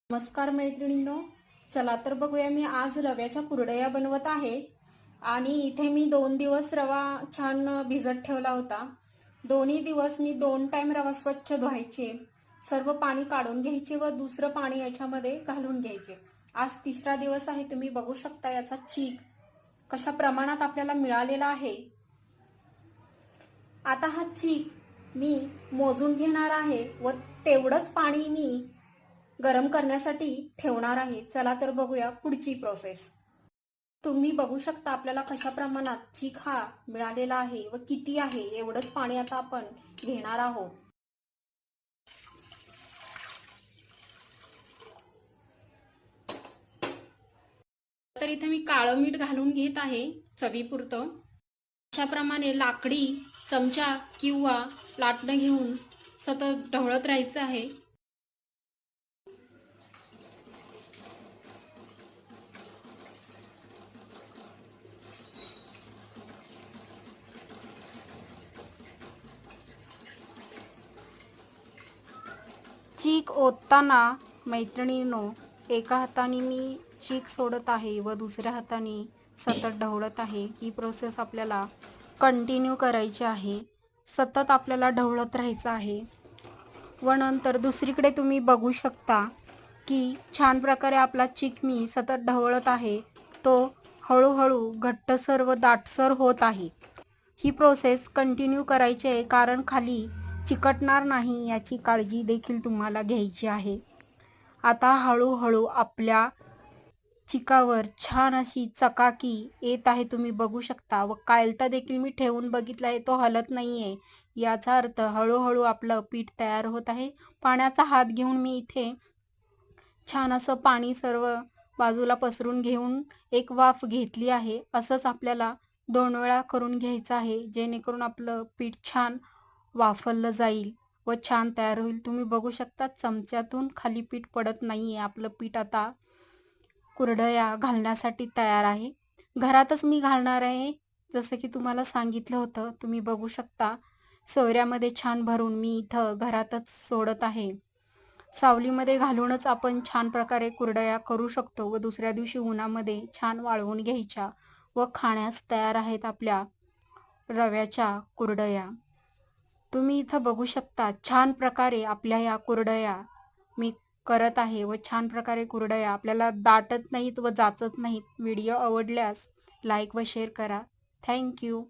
नमस्कार मैत्रिणींनो, चला तर बघूया. मी आज रव्याच्या कुरडया बनवत आहे. आणि इथे मी 2 दिवस रवा छान भिजत ठेवला होता. दोन्ही दिवस मी 2 टाइम रवा स्वच्छ धुवायचे, सर्व पाणी काढून घ्यायचे व दुसरं पाणी याच्यामध्ये घालून घ्यायचे. आज तिसरा दिवस आहे. तुम्ही बघू शकता याचा चीक कशा प्रमाणात आपल्याला मिळालेला आहे. आता हा चीक मी मोजून घेणार आहे व तेवढंच पाणी मी गरम करण्यासाठी ठेवणार आहे. चला तर बघूया पुढची प्रोसेस. तुम्ही बघू शकता आपल्याला कशा प्रमाणात चीक हा मिळालेला आहे व किती आहे. एवढंच पाणी आता आपण घेणार आहोत. तर इथे मी काळं मीठ घालून घेत आहे चवीपुरतं. अशाप्रमाणे लाकडी चमचा किंवा लाटणं घेऊन सतत ढवळत राहायचं आहे. चीक ओतताना मैत्रिणींनो, एका हाताने मी चीक सोडत आहे व दुसऱ्या हाताने सतत ढवळत आहे. ही प्रोसेस आपल्याला कंटिन्यू करायची आहे. सतत आपल्याला ढवळत राहायचं आहे. व नंतर दुसरीकडे तुम्ही बघू शकता की छान प्रकारे आपला चीक मी सतत ढवळत आहे. तो हळूहळू घट्टसर व दाटसर होत आहे. ही प्रोसेस कंटिन्यू करायची आहे, कारण खाली चिकटणार नाही याची काळजी देखील तुम्हाला घ्यायची आहे. आता हळूहळू आपल्या चिकावर छान अशी चकाकी येत आहे. तुम्ही बघू शकता व कालता देखील मी ठेवून बघितला आहे, तो हलत नाही आहे. याचा अर्थ हळूहळू आपलं पीठ तयार होत आहे. पाण्याचा हात घेऊन मी इथे छान असं पाणी सर्व बाजूला पसरून घेऊन एक वाफ घेतली आहे. असंच आपल्याला 2 वेळा करून घ्यायचं आहे, जेणेकरून आपलं पीठ छान वाफरलं जाईल व छान तयार होईल. तुम्ही बघू शकता चमच्यातून खाली पीठ पडत नाही आहे. आपलं पीठ आता कुरडया घालण्यासाठी तयार आहे. घरातच मी घालणार आहे, जसं की तुम्हाला सांगितलं होतं. तुम्ही बघू शकता सोयऱ्यामध्ये छान भरून मी इथं घरातच सोडत आहे. सावलीमध्ये घालूनच आपण छान प्रकारे कुरडया करू शकतो व दुसऱ्या दिवशी उन्हामध्ये छान वाळवून घ्यायच्या व खाण्यास तयार आहेत आपल्या रव्याच्या कुरडया. तुम्ही इथं बघू शकता छान प्रकारे आपल्या या कुरडया मी करत आहे व छान प्रकारे कुरडया आपल्याला दाटत नाहीत व जाचत नाहीत. व्हिडिओ आवडल्यास लाईक व शेअर करा. थँक्यू.